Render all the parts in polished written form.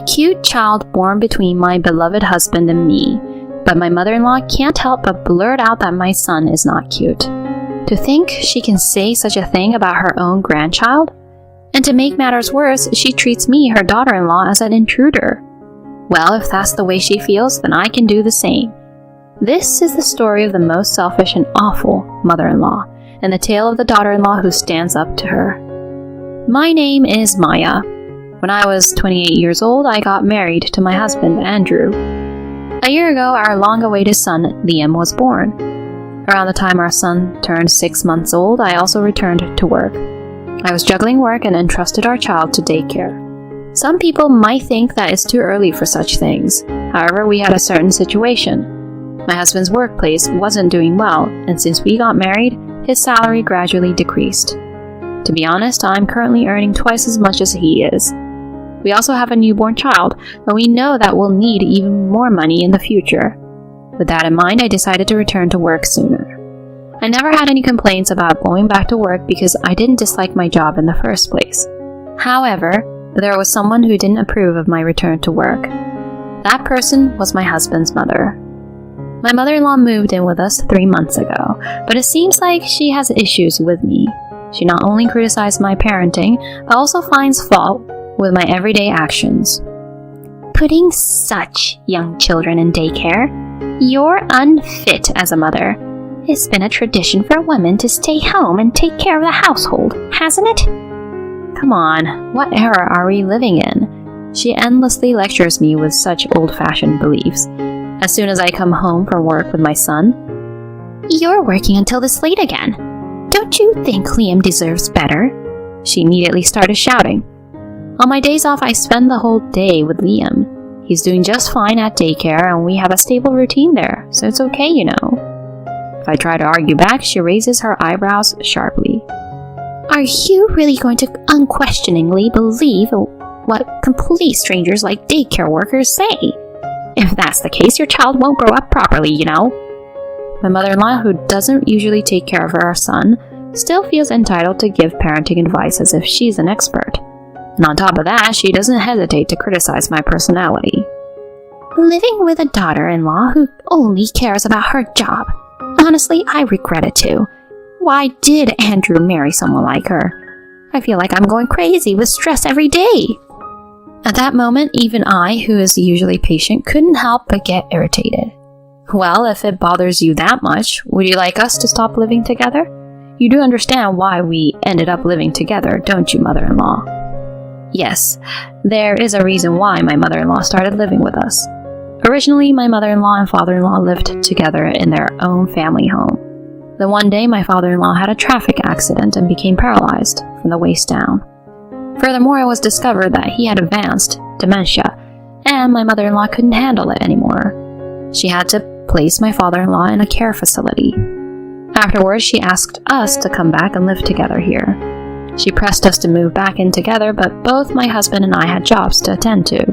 cute child born between my beloved husband and me, but my mother-in-law can't help but blurt out that my son is not cute. To think she can say such a thing about her own grandchild? And to make matters worse, she treats me, her daughter-in-law, as an intruder. Well, if that's the way she feels, then I can do the same. This is the story of the most selfish and awful mother-in-law, and the tale of the daughter-in-law who stands up to her. My name is Maya. When I was 28 years old, I got married to my husband, Andrew. A year ago, our long-awaited son, Liam, was born. Around the time our son turned 6 months old, I also returned to work. I was juggling work and entrusted our child to daycare. Some people might think that it's too early for such things. However, we had a certain situation. My husband's workplace wasn't doing well, and since we got married, his salary gradually decreased. To be honest, I'm currently earning twice as much as he is. We also have a newborn child, and we know that we'll need even more money in the future. With that in mind, I decided to return to work sooner. I never had any complaints about going back to work because I didn't dislike my job in the first place. However, there was someone who didn't approve of my return to work. That person was my husband's mother. My mother-in-law moved in with us 3 months ago, but it seems like she has issues with me. She not only criticized my parenting, but also finds fault with my everyday actions. Putting such young children in daycare? You're unfit as a mother. It's been a tradition for women to stay home and take care of the household, hasn't it? Come on, what era are we living in? She endlessly lectures me with such old-fashioned beliefs. As soon as I come home from work with my son, "You're working until this late again. Don't you think Liam deserves better?" She immediately started shouting. On my days off, I spend the whole day with Liam. He's doing just fine at daycare and we have a stable routine there, so it's okay, you know. If I try to argue back, she raises her eyebrows sharply. Are you really going to unquestioningly believe what complete strangers like daycare workers say? If that's the case, your child won't grow up properly, you know. My mother-in-law, who doesn't usually take care of our son, still feels entitled to give parenting advice as if she's an expert. And on top of that, she doesn't hesitate to criticize my personality. Living with a daughter-in-law who only cares about her job. Honestly, I regret it too. Why did Andrew marry someone like her? I feel like I'm going crazy with stress every day. At that moment, even I, who is usually patient, couldn't help but get irritated. Well, if it bothers you that much, would you like us to stop living together? You do understand why we ended up living together, don't you, mother-in-law? Yes, there is a reason why my mother-in-law started living with us. Originally, my mother-in-law and father-in-law lived together in their own family home. Then one day, my father-in-law had a traffic accident and became paralyzed from the waist down. Furthermore, it was discovered that he had advanced dementia, and my mother-in-law couldn't handle it anymore. She had to place my father-in-law in a care facility. Afterwards, she asked us to come back and live together here. She pressed us to move back in together, but both my husband and I had jobs to attend to.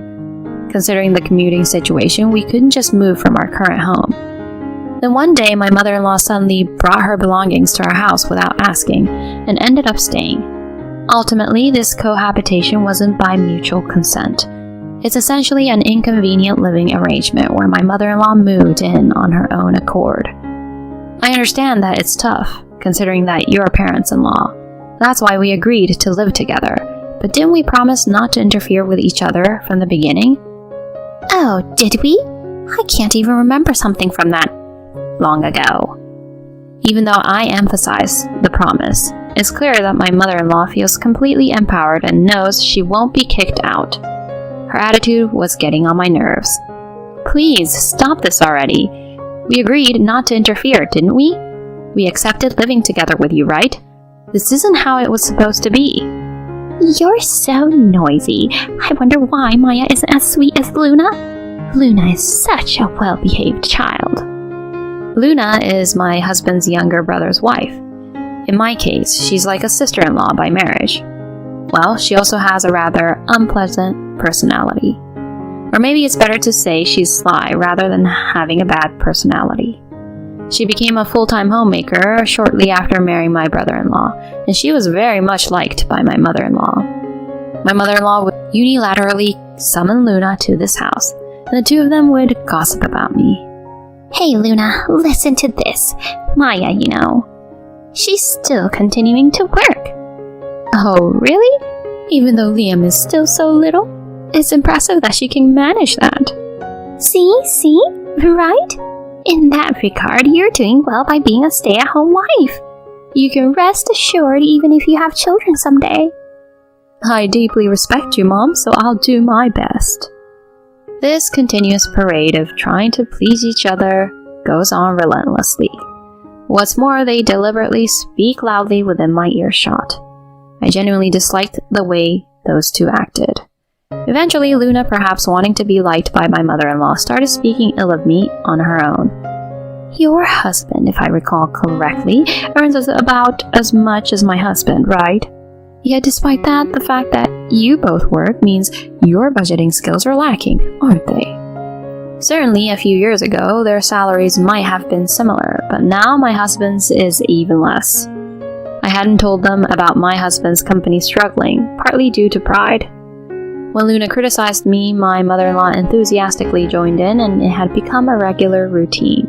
Considering the commuting situation, we couldn't just move from our current home. Then one day, my mother-in-law suddenly brought her belongings to our house without asking, and ended up staying. Ultimately, this cohabitation wasn't by mutual consent. It's essentially an inconvenient living arrangement where my mother-in-law moved in on her own accord. I understand that it's tough, considering that you're parents-in-law. That's why we agreed to live together. But didn't we promise not to interfere with each other from the beginning? Oh, did we? I can't even remember something from that long ago. Even though I emphasize the promise, it's clear that my mother-in-law feels completely empowered and knows she won't be kicked out. Her attitude was getting on my nerves. Please, stop this already. We agreed not to interfere, didn't we? We accepted living together with you, right? This isn't how it was supposed to be. You're so noisy. I wonder why Maya isn't as sweet as Luna. Luna is such a well-behaved child. Luna is my husband's younger brother's wife. In my case, she's like a sister-in-law by marriage. Well, she also has a rather unpleasant personality. Or maybe it's better to say she's sly rather than having a bad personality. She became a full-time homemaker shortly after marrying my brother-in-law, and she was very much liked by my mother-in-law. My mother-in-law would unilaterally summon Luna to this house, and the two of them would gossip about me. Hey Luna, listen to this. Maya, she's still continuing to work. Oh, really? Even though Liam is still so little? It's impressive that she can manage that. See? Right? In that regard, you're doing well by being a stay-at-home wife. You can rest assured even if you have children someday. I deeply respect you, Mom, so I'll do my best. This continuous parade of trying to please each other goes on relentlessly. What's more, they deliberately speak loudly within my earshot. I genuinely disliked the way those two acted. Eventually, Luna, perhaps wanting to be liked by my mother-in-law, started speaking ill of me on her own. Your husband, if I recall correctly, earns about as much as my husband, right? Yet despite that, the fact that you both work means your budgeting skills are lacking, aren't they? Certainly, a few years ago, their salaries might have been similar, but now my husband's is even less. I hadn't told them about my husband's company struggling, partly due to pride. When Luna criticized me, my mother-in-law enthusiastically joined in, and it had become a regular routine.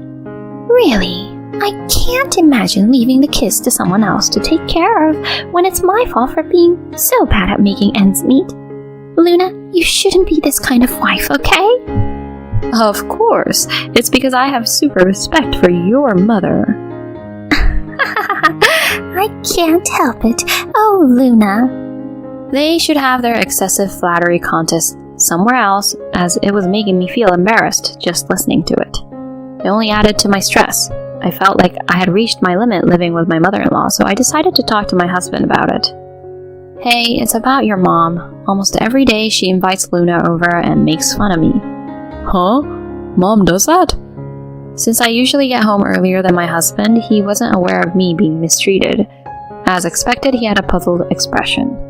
Really? I can't imagine leaving the kids to someone else to take care of when it's my fault for being so bad at making ends meet. Luna, you shouldn't be this kind of wife, okay? Of course. It's because I have super respect for your mother. I can't help it. Oh, Luna. They should have their excessive flattery contest somewhere else, as it was making me feel embarrassed just listening to it. It only added to my stress. I felt like I had reached my limit living with my mother-in-law, so I decided to talk to my husband about it. Hey, it's about your mom. Almost every day she invites Luna over and makes fun of me. Huh? Mom does that? Since I usually get home earlier than my husband, he wasn't aware of me being mistreated. As expected, he had a puzzled expression.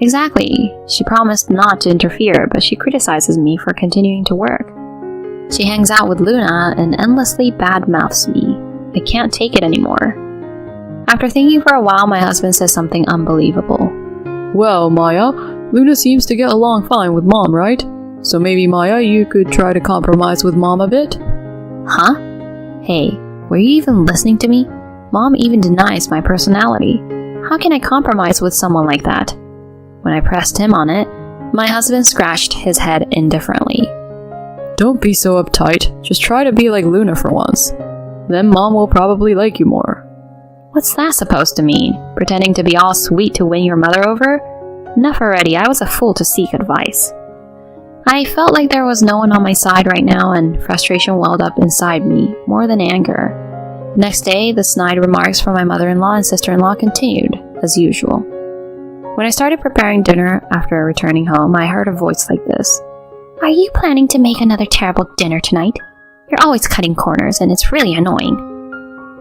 Exactly. She promised not to interfere, but she criticizes me for continuing to work. She hangs out with Luna and endlessly badmouths me. I can't take it anymore. After thinking for a while, my husband says something unbelievable. Well, Maya, Luna seems to get along fine with Mom, right? So maybe, Maya, you could try to compromise with Mom a bit? Huh? Hey, were you even listening to me? Mom even denies my personality. How can I compromise with someone like that? When I pressed him on it, my husband scratched his head indifferently. Don't be so uptight. Just try to be like Luna for once. Then Mom will probably like you more. What's that supposed to mean? Pretending to be all sweet to win your mother over? Enough already, I was a fool to seek advice. I felt like there was no one on my side right now, and frustration welled up inside me, more than anger. The next day, the snide remarks from my mother-in-law and sister-in-law continued, as usual. When I started preparing dinner after returning home, I heard a voice like this. Are you planning to make another terrible dinner tonight? You're always cutting corners, and it's really annoying.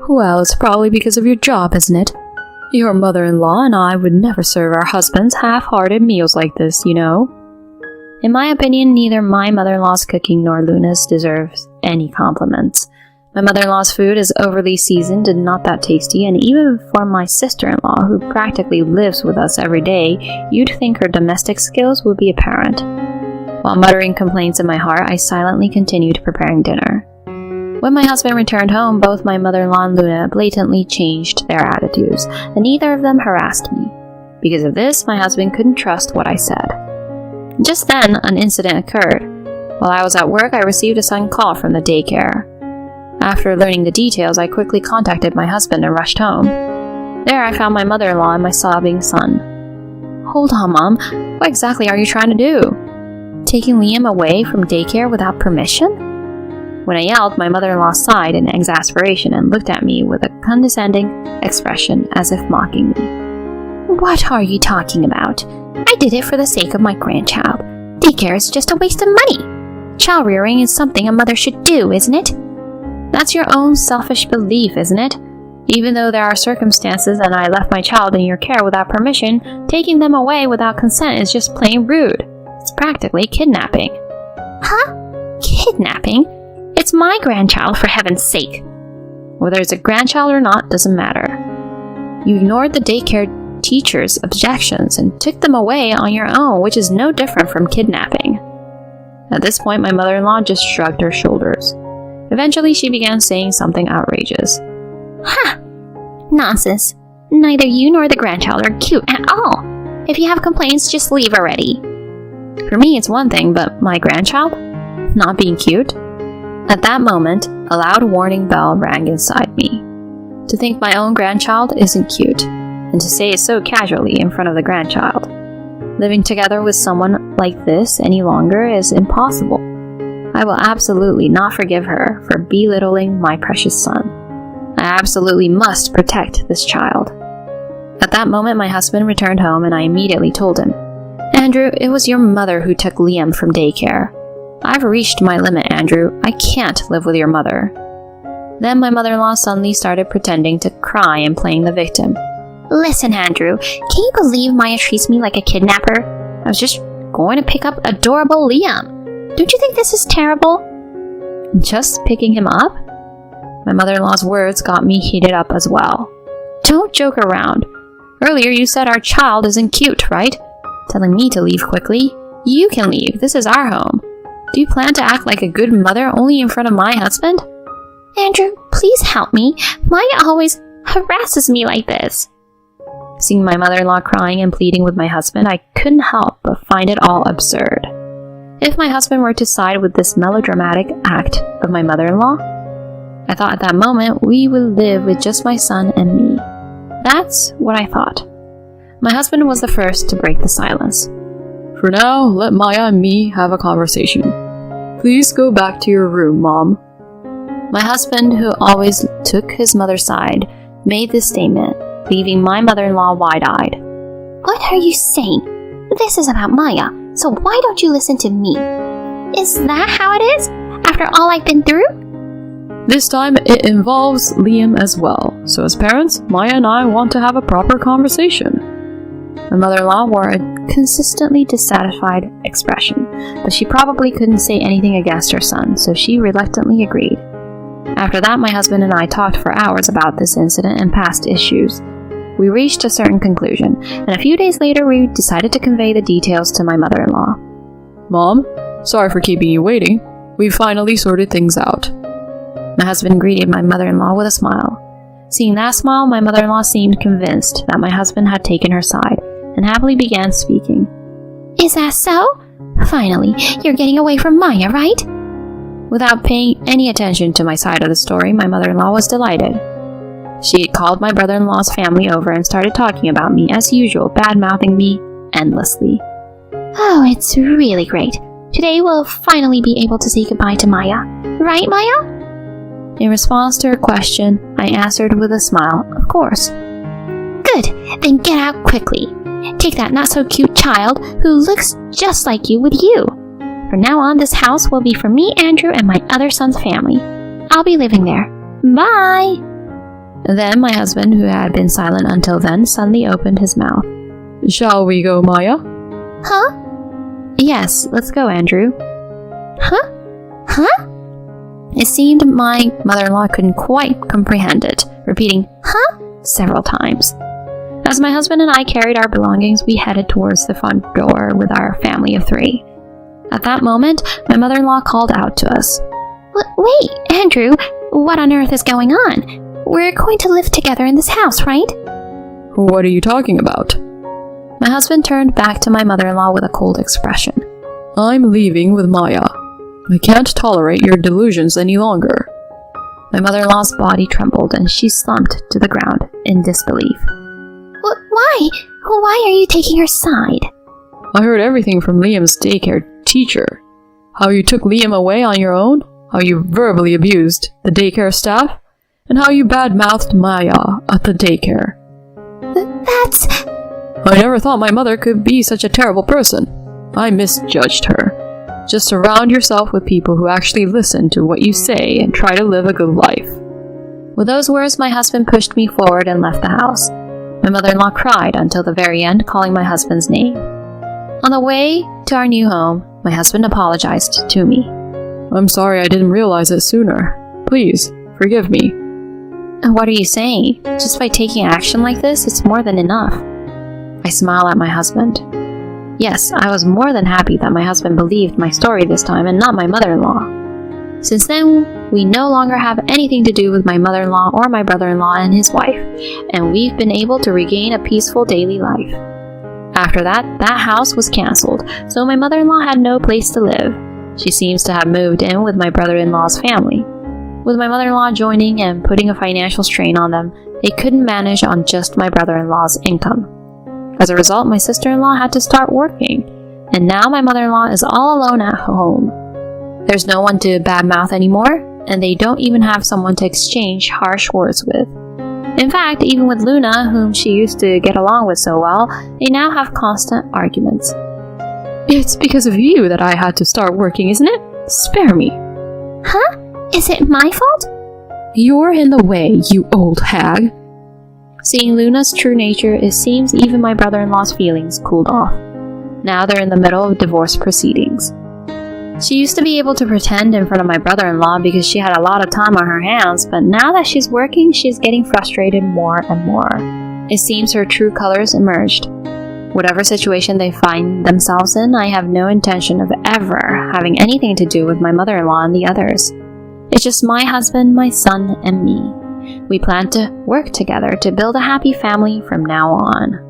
Well, it's probably because of your job, isn't it? Your mother-in-law and I would never serve our husbands half-hearted meals like this, you know. In my opinion, neither my mother-in-law's cooking nor Luna's deserves any compliments. My mother-in-law's food is overly seasoned and not that tasty, and even for my sister-in-law, who practically lives with us every day, you'd think her domestic skills would be apparent. While muttering complaints in my heart, I silently continued preparing dinner. When my husband returned home, both my mother-in-law and Luna blatantly changed their attitudes, and neither of them harassed me. Because of this, my husband couldn't trust what I said. Just then, an incident occurred. While I was at work, I received a sudden call from the daycare. After learning the details, I quickly contacted my husband and rushed home. There, I found my mother-in-law and my sobbing son. Hold on, Mom. What exactly are you trying to do? Taking Liam away from daycare without permission? When I yelled, my mother-in-law sighed in exasperation and looked at me with a condescending expression as if mocking me. What are you talking about? I did it for the sake of my grandchild. Daycare is just a waste of money. Child rearing is something a mother should do, isn't it? That's your own selfish belief, isn't it? Even though there are circumstances and I left my child in your care without permission, taking them away without consent is just plain rude. It's practically kidnapping. Huh? Kidnapping? It's my grandchild, for heaven's sake. Whether it's a grandchild or not doesn't matter. You ignored the daycare teacher's objections and took them away on your own, which is no different from kidnapping. At this point, my mother-in-law just shrugged her shoulders. Eventually, she began saying something outrageous. Ha! Nonsense. Neither you nor the grandchild are cute at all. If you have complaints, just leave already. For me, it's one thing, but my grandchild? Not being cute? At that moment, a loud warning bell rang inside me. To think my own grandchild isn't cute, and to say it so casually in front of the grandchild. Living together with someone like this any longer is impossible. I will absolutely not forgive her for belittling my precious son. I absolutely must protect this child. At that moment, my husband returned home and I immediately told him, Andrew, it was your mother who took Liam from daycare. I've reached my limit, Andrew. I can't live with your mother. Then my mother-in-law suddenly started pretending to cry and playing the victim. Listen, Andrew, can you believe Maya treats me like a kidnapper? I was just going to pick up adorable Liam. Don't you think this is terrible? Just picking him up? My mother-in-law's words got me heated up as well. Don't joke around. Earlier you said our child isn't cute, right? Telling me to leave quickly? You can leave. This is our home. Do you plan to act like a good mother only in front of my husband? Andrew, please help me. Maya always harasses me like this. Seeing my mother-in-law crying and pleading with my husband, I couldn't help but find it all absurd. If my husband were to side with this melodramatic act of my mother-in-law, I thought at that moment we would live with just my son and me. That's what I thought. My husband was the first to break the silence. For now, let Maya and me have a conversation. Please go back to your room, Mom. My husband, who always took his mother's side, made this statement, leaving my mother-in-law wide-eyed. What are you saying? This is about Maya, so why don't you listen to me? Is that how it is? After all I've been through? This time, it involves Liam as well, so as parents, Maya and I want to have a proper conversation. My mother-in-law wore a consistently dissatisfied expression, but she probably couldn't say anything against her son, so she reluctantly agreed. After that, my husband and I talked for hours about this incident and past issues. We reached a certain conclusion, and a few days later we decided to convey the details to my mother-in-law. Mom, sorry for keeping you waiting. We've finally sorted things out. My husband greeted my mother-in-law with a smile. Seeing that smile, my mother-in-law seemed convinced that my husband had taken her side, and happily began speaking. Is that so? Finally, you're getting away from Maya, right? Without paying any attention to my side of the story, my mother-in-law was delighted. She had called my brother-in-law's family over and started talking about me as usual, bad-mouthing me endlessly. Oh, it's really great. Today we'll finally be able to say goodbye to Maya. Right, Maya? In response to her question, I answered with a smile, of course. Good, then get out quickly. Take that not-so-cute child who looks just like you with you. From now on, this house will be for me, Andrew, and my other son's family. I'll be living there. Bye! Then my husband, who had been silent until then, suddenly opened his mouth. Shall we go, Maya? Huh? Yes, let's go, Andrew. Huh? Huh? It seemed my mother-in-law couldn't quite comprehend it, repeating, huh? Several times. As my husband and I carried our belongings, we headed towards the front door with our family of 3. At that moment, my mother-in-law called out to us. Wait, Andrew, what on earth is going on? We're going to live together in this house, right? What are you talking about? My husband turned back to my mother-in-law with a cold expression. I'm leaving with Maya. I can't tolerate your delusions any longer. My mother-in-law's body trembled and she slumped to the ground in disbelief. Why? Why are you taking her side? I heard everything from Liam's daycare teacher. How you took Liam away on your own, how you verbally abused the daycare staff, and how you bad-mouthed Maya at the daycare. That's... I never thought my mother could be such a terrible person. I misjudged her. Just surround yourself with people who actually listen to what you say and try to live a good life. With those words, my husband pushed me forward and left the house. My mother-in-law cried until the very end, calling my husband's name. On the way to our new home, my husband apologized to me. I'm sorry I didn't realize it sooner. Please, forgive me. What are you saying? Just by taking action like this, it's more than enough. I smile at my husband. Yes, I was more than happy that my husband believed my story this time and not my mother-in-law. Since then, we no longer have anything to do with my mother-in-law or my brother-in-law and his wife, and we've been able to regain a peaceful daily life. After that house was cancelled, so my mother-in-law had no place to live. She seems to have moved in with my brother-in-law's family. With my mother-in-law joining and putting a financial strain on them, they couldn't manage on just my brother-in-law's income. As a result, my sister-in-law had to start working, and now my mother-in-law is all alone at home. There's no one to badmouth anymore, and they don't even have someone to exchange harsh words with. In fact, even with Luna, whom she used to get along with so well, they now have constant arguments. It's because of you that I had to start working, isn't it? Spare me. Huh? Is it my fault? You're in the way, you old hag. Seeing Luna's true nature, it seems even my brother-in-law's feelings cooled off. Now they're in the middle of divorce proceedings. She used to be able to pretend in front of my brother-in-law because she had a lot of time on her hands, but now that she's working, she's getting frustrated more and more. It seems her true colors emerged. Whatever situation they find themselves in, I have no intention of ever having anything to do with my mother-in-law and the others. It's just my husband, my son, and me. We plan to work together to build a happy family from now on.